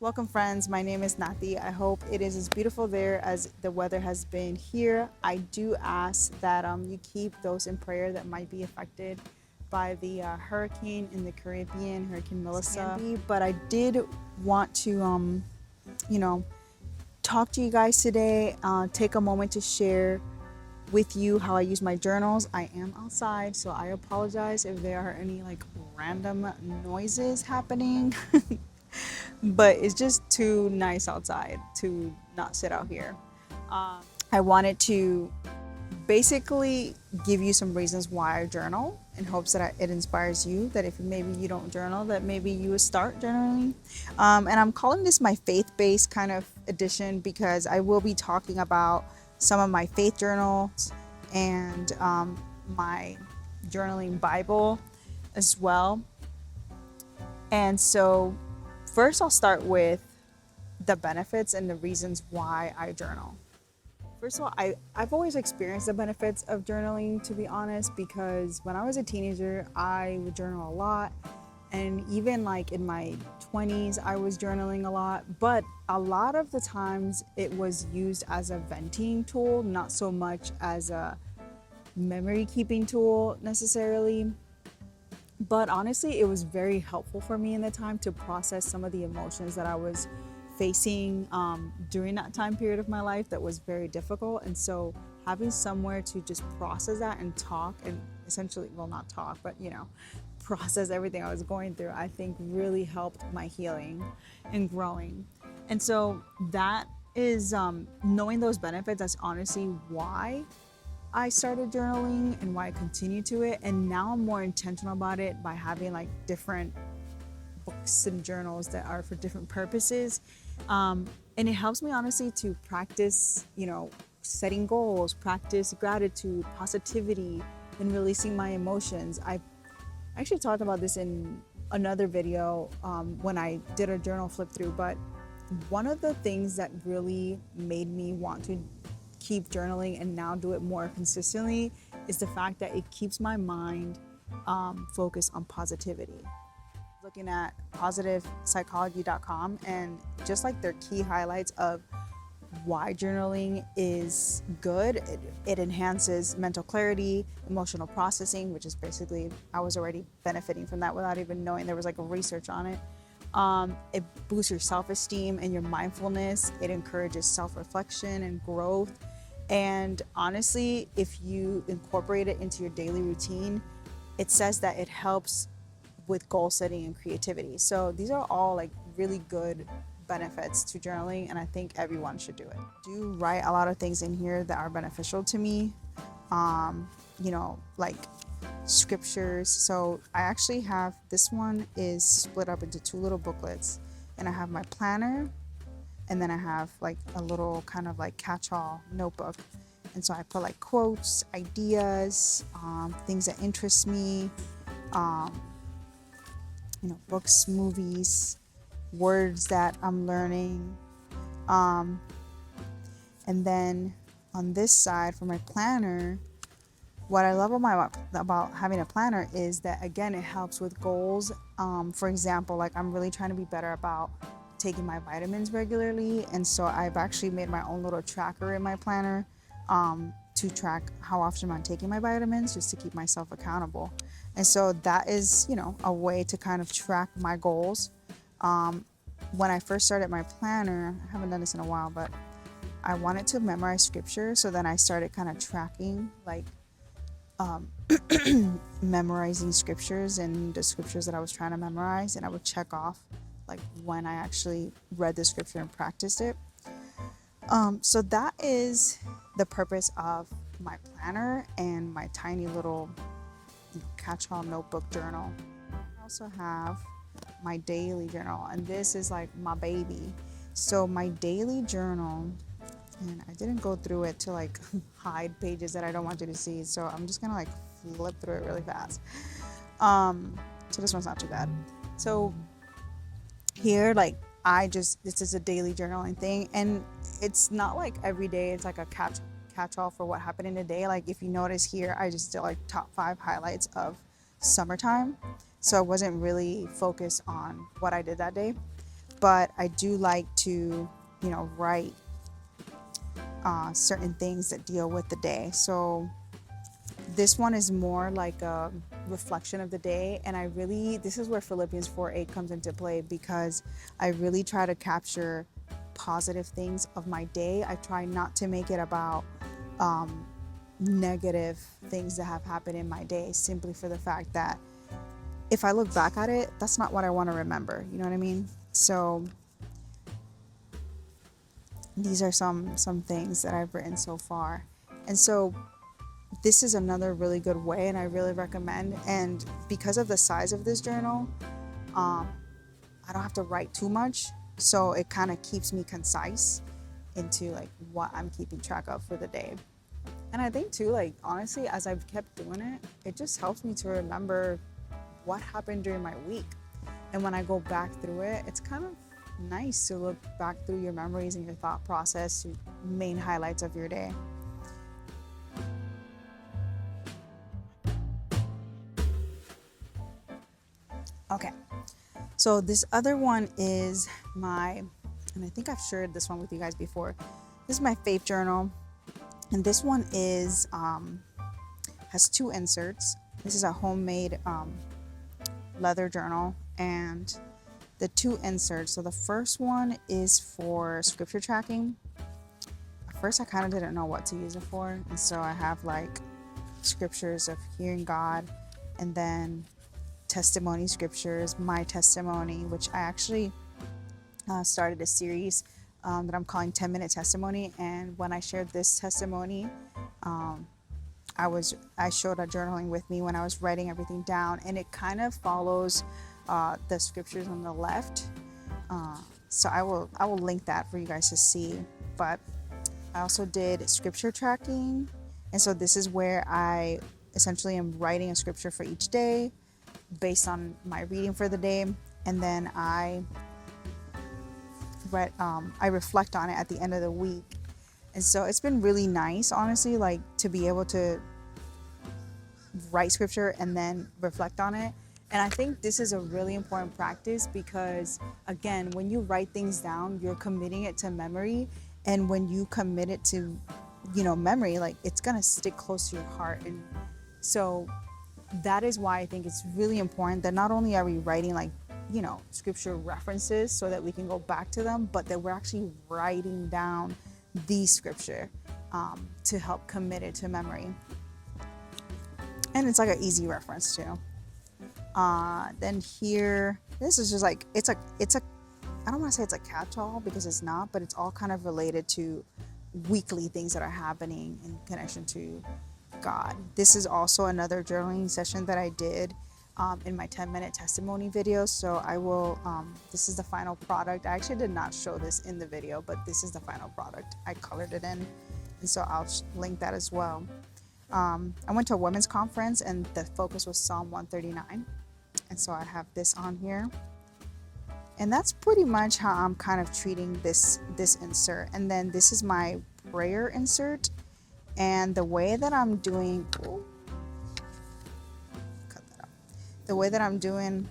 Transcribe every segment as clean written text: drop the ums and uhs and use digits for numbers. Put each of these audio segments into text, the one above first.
Welcome, friends. My name is Nati. I hope it is as beautiful there as the weather has been here. I do ask that you keep those in prayer that might be affected by the hurricane in the Caribbean, Hurricane Melissa. But I did want to, you know, talk to you guys today. Take a moment to share with you how I use my journals. I am outside, so I apologize if there are any like random noises happening. But it's just too nice outside to not sit out here. I wanted to basically give you some reasons why I journal in hopes that it inspires you, that if maybe you don't journal, that maybe you would start journaling. And I'm calling this my faith-based kind of edition because I will be talking about some of my faith journals and my journaling Bible as well. And so first, I'll start with the benefits and the reasons why I journal. First of all, I've always experienced the benefits of journaling, to be honest, because when I was a teenager, I would journal a lot. And even like in my 20s, I was journaling a lot. But a lot of the times it was used as a venting tool, not so much as a memory keeping tool necessarily. But honestly, it was very helpful for me in the time to process some of the emotions that I was facing during that time period of my life that was very difficult. And so having somewhere to just process that and talk and essentially, well, not talk, but process everything I was going through, I think really helped my healing and growing. And so that is knowing those benefits. That's honestly why I started journaling and why I continue to it. And now I'm more intentional about it by having like different books and journals that are for different purposes. And it helps me honestly to practice, setting goals, practice gratitude, positivity, and releasing my emotions. I actually talked about this in another video when I did a journal flip through, but one of the things that really made me want to keep journaling and now do it more consistently is the fact that it keeps my mind focused on positivity. Looking at positivepsychology.com and just like their key highlights of why journaling is good. It enhances mental clarity, emotional processing, which is basically, I was already benefiting from that without even knowing there was like a research on it. It boosts your self-esteem and your mindfulness. It encourages self-reflection and growth. And honestly, if you incorporate it into your daily routine, it says that it helps with goal setting and creativity. So these are all like really good benefits to journaling, and I think everyone should do it. I do write a lot of things in here that are beneficial to me, like scriptures. So I actually have, this one is split up into two little booklets, and I have my planner, and then I have like a little kind of like catch-all notebook. And so I put like quotes, ideas, things that interest me, books, movies, words that I'm learning. And then on this side for my planner, what I love about having a planner is that, again, it helps with goals. For example, like I'm really trying to be better about taking my vitamins regularly. And so I've actually made my own little tracker in my planner to track how often I'm taking my vitamins, just to keep myself accountable. And so that is, a way to kind of track my goals. When I first started my planner, I haven't done this in a while, but I wanted to memorize scripture. So then I started kind of tracking, like memorizing scriptures and the scriptures that I was trying to memorize. And I would check off like when I actually read the scripture and practiced it. So that is the purpose of my planner and my tiny little catch-all notebook journal. I also have my daily journal, and this is like my baby. So my daily journal, and I didn't go through it to like hide pages that I don't want you to see, so I'm just gonna like flip through it really fast. So this one's not too bad. So here, like this is a daily journaling thing, and it's not like every day it's like a catch-all for what happened in a day. Like if you notice here, I just did like top 5 highlights of summertime, so I wasn't really focused on what I did that day. but I do like to, write certain things that deal with the day. So this one is more like a reflection of the day, and this is where Philippians 4:8 comes into play, because I really try to capture positive things of my day. I try not to make it about negative things that have happened in my day, simply for the fact that if I look back at it, that's not what I want to remember. You know what I mean? So these are some things that I've written so far. And so this is another really good way, and I really recommend. And because of the size of this journal, I don't have to write too much, so it kind of keeps me concise into like what I'm keeping track of for the day. And I think too, like, honestly, as I've kept doing it, it just helps me to remember what happened during my week. And when I go back through it, it's kind of nice to look back through your memories and your thought process, your main highlights of your day. Okay, so this other one is and I think I've shared this one with you guys before. This is my faith journal, and this one has 2 inserts. This is a homemade leather journal, and the 2 inserts. So the first one is for scripture tracking. At first, I kind of didn't know what to use it for, and so I have like scriptures of hearing God, and then testimony scriptures, my testimony, which I actually started a series that I'm calling 10-minute testimony. And when I shared this testimony, I showed a journaling with me when I was writing everything down, and it kind of follows the scriptures on the left. So I will link that for you guys to see. But I also did scripture tracking, and so this is where I essentially am writing a scripture for each day based on my reading for the day, and then I reflect on it at the end of the week. And so it's been really nice, honestly, like to be able to write scripture and then reflect on it. And I think this is a really important practice because, again, when you write things down, you're committing it to memory. And when you commit it to, memory, like it's going to stick close to your heart. And so that is why I think it's really important that not only are we writing like, scripture references so that we can go back to them, but that we're actually writing down the scripture to help commit it to memory. And it's like an easy reference too. Then here, this is just like, it's a, I don't want to say it's a catch-all because it's not, but it's all kind of related to weekly things that are happening in connection to God. This is also another journaling session that I did in my 10-minute testimony video. So I will, this is the final product. I actually did not show this in the video, but this is the final product. I colored it in, and so I'll link that as well. I went to a women's conference and the focus was Psalm 139. And so I have this on here. And that's pretty much how I'm kind of treating this insert. And then this is my prayer insert. And the way that I'm doing, the way that I'm doing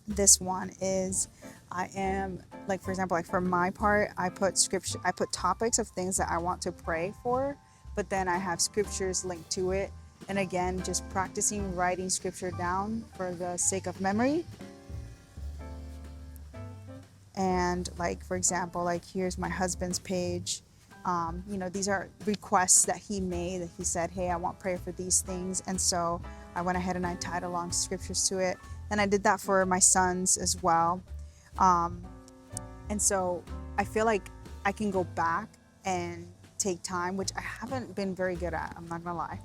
this one is I am, like, for example, like for my part, I put scripture, I put topics of things that I want to pray for, but then I have scriptures linked to it. And again, just practicing writing scripture down for the sake of memory. And like, for example, like here's my husband's page. These are requests that he made, that he said, hey, I want prayer for these things. And so I went ahead and I tied along scriptures to it. And I did that for my sons as well. And so I feel like I can go back and take time, which I haven't been very good at, I'm not gonna lie.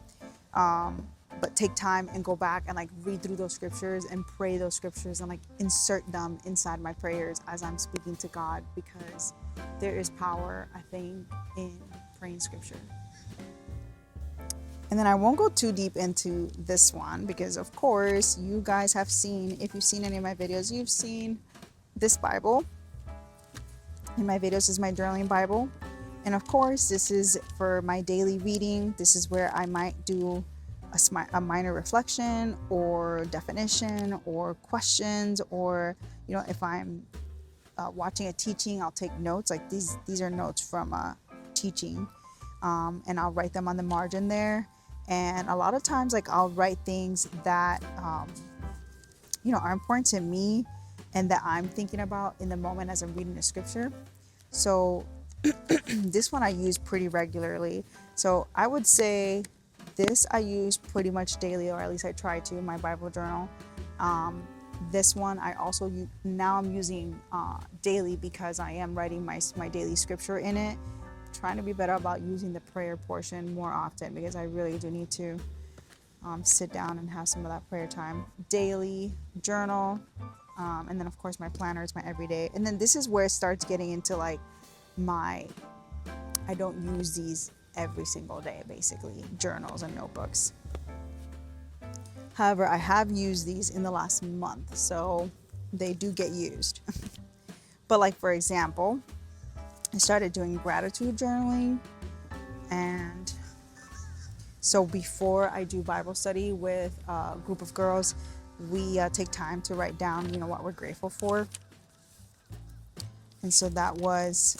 But take time and go back and like read through those scriptures and pray those scriptures and like insert them inside my prayers as I'm speaking to God, because there is power, I think, in praying scripture. And then I won't go too deep into this one because, of course, you guys have seen, if you've seen any of my videos, you've seen this Bible. In my videos is my journaling Bible. And of course, this is for my daily reading. This is where I might do a minor reflection or definition or questions, or, if I'm watching a teaching, I'll take notes. Like these are notes from a teaching, and I'll write them on the margin there. And a lot of times, like I'll write things that are important to me and that I'm thinking about in the moment as I'm reading the scripture. So this one I use pretty regularly. So I would say this I use pretty much daily, or at least I try to, in my Bible journal. This one I also now I'm using daily because I am writing my daily scripture in it. Trying to be better about using the prayer portion more often, because I really do need to sit down and have some of that prayer time. Daily journal, and then of course my planner is my everyday. And then this is where it starts getting into like I don't use these every single day, basically, journals and notebooks. However, I have used these in the last month, so they do get used. But like, for example, I started doing gratitude journaling, and so before I do Bible study with a group of girls, we take time to write down, what we're grateful for. And so that was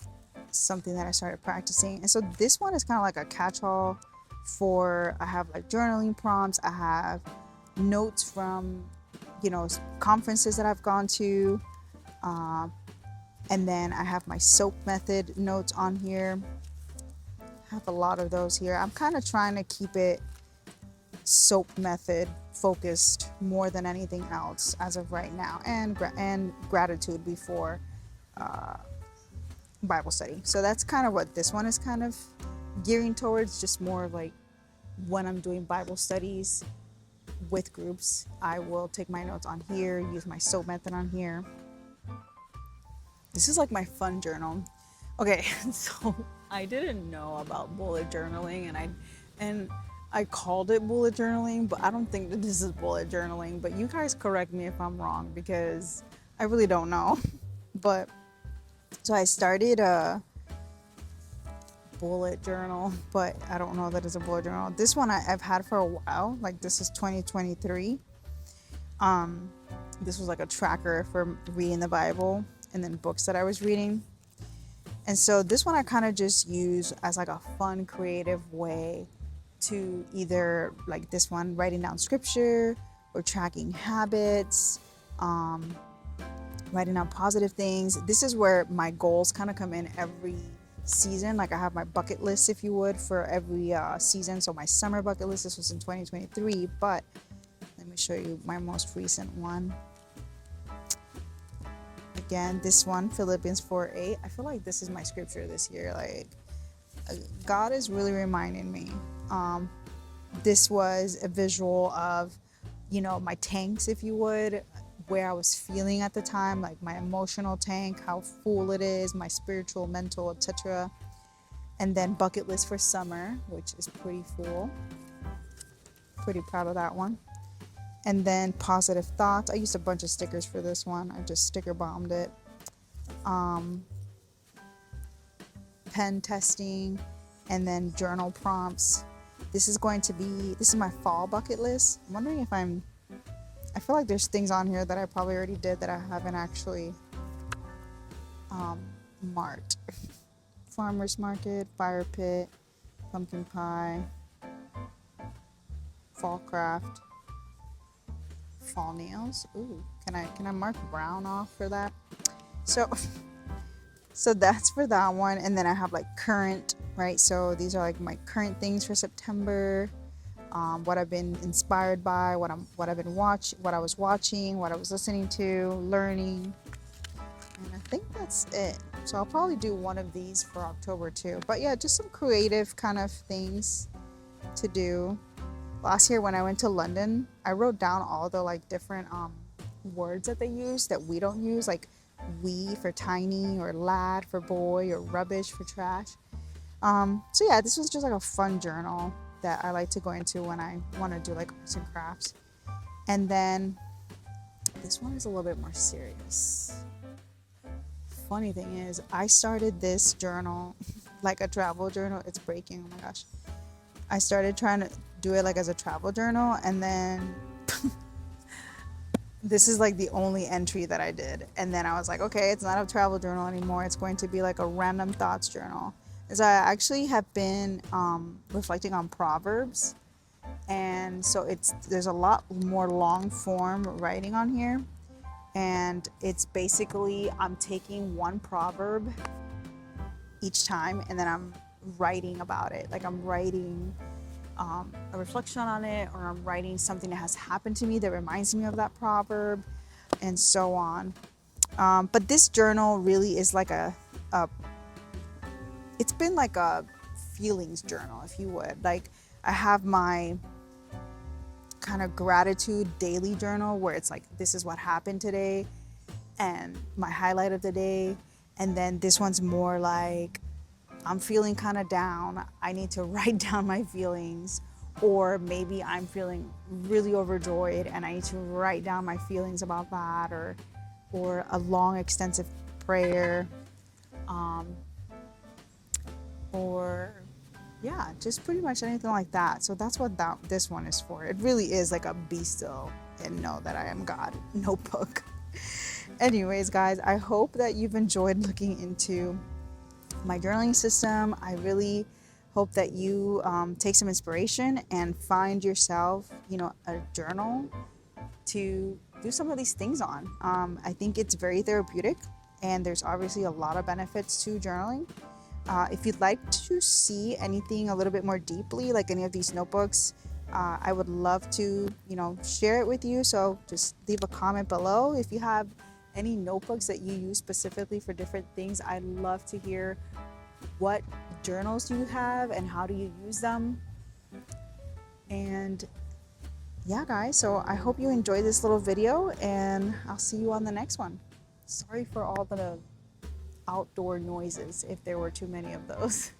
something that I started practicing. And so this one is kind of like a catch-all I have like journaling prompts. I have notes from, conferences that I've gone to. And then I have my soap method notes on here. I have a lot of those here. I'm kind of trying to keep it soap method focused more than anything else as of right now, and gratitude before Bible study. So that's kind of what this one is kind of gearing towards, just more of like when I'm doing Bible studies with groups, I will take my notes on here, use my soap method on here. This is like my fun journal. Okay, so I didn't know about bullet journaling, and I called it bullet journaling, but I don't think that this is bullet journaling. But you guys correct me if I'm wrong, because I really don't know. But so I started a bullet journal, but I don't know that it's a bullet journal. This one I've had for a while. Like, this is 2023. This was like a tracker for reading the Bible and then books that I was reading. And so this one I kind of just use as like a fun, creative way to either, like this one, writing down scripture or tracking habits, writing down positive things. This is where my goals kind of come in every season. Like I have my bucket list, if you would, for every season. So my summer bucket list, this was in 2023, but let me show you my most recent one. Again, this one, Philippians 4:8. I feel like this is my scripture this year. Like, God is really reminding me. This was a visual of, my tanks, if you would, where I was feeling at the time, like my emotional tank, how full it is, my spiritual, mental, etc. And then bucket list for summer, which is pretty full. Pretty proud of that one. And then positive thoughts. I used a bunch of stickers for this one. I just sticker bombed it. Pen testing, and then journal prompts. This is my fall bucket list. I'm wondering if I feel like there's things on here that I probably already did that I haven't actually marked. Farmer's market, fire pit, pumpkin pie, fall craft, fall nails. Ooh, can I mark brown off for that? So that's for that one. And then I have like current, right? So these are like my current things for September. What I've been inspired by, what I've been watching, what I was watching, what I was listening to, learning. And I think that's it. So I'll probably do one of these for October too. But yeah, just some creative kind of things to do. Last year when I went to London, I wrote down all the like different words that they use that we don't use, like we for tiny, or lad for boy, or rubbish for trash. So yeah, this was just like a fun journal that I like to go into when I want to do like arts and crafts. And then this one is a little bit more serious. Funny thing is, I started this journal like a travel journal. It's breaking, oh my gosh. I started trying to do it like as a travel journal, and then this is like the only entry that I did. And then I was like, okay, it's not a travel journal anymore. It's going to be like a random thoughts journal. So I actually have been reflecting on Proverbs. And so there's a lot more long form writing on here. And it's basically, I'm taking one proverb each time and then I'm writing about it. Like I'm writing a reflection on it, or I'm writing something that has happened to me that reminds me of that proverb, and so on. But this journal really is like it's been like a feelings journal, if you would. Like I have my kind of gratitude daily journal where it's like, this is what happened today and my highlight of the day. And then this one's more like, I'm feeling kind of down. I need to write down my feelings. Or maybe I'm feeling really overjoyed and I need to write down my feelings about that, or a long extensive prayer, or yeah, just pretty much anything like that. So that's what this one is for. It really is like a be still and know that I am God notebook. Anyways, guys, I hope that you've enjoyed looking into my journaling system. I really hope that you take some inspiration and find yourself, a journal to do some of these things on. I think it's very therapeutic, and there's obviously a lot of benefits to journaling. If you'd like to see anything a little bit more deeply, like any of these notebooks, I would love to, share it with you. So just leave a comment below. If you have any notebooks that you use specifically for different things, I'd love to hear what journals you have and how do you use them. And yeah, guys, so I hope you enjoyed this little video, and I'll see you on the next one. Sorry for all the outdoor noises if there were too many of those.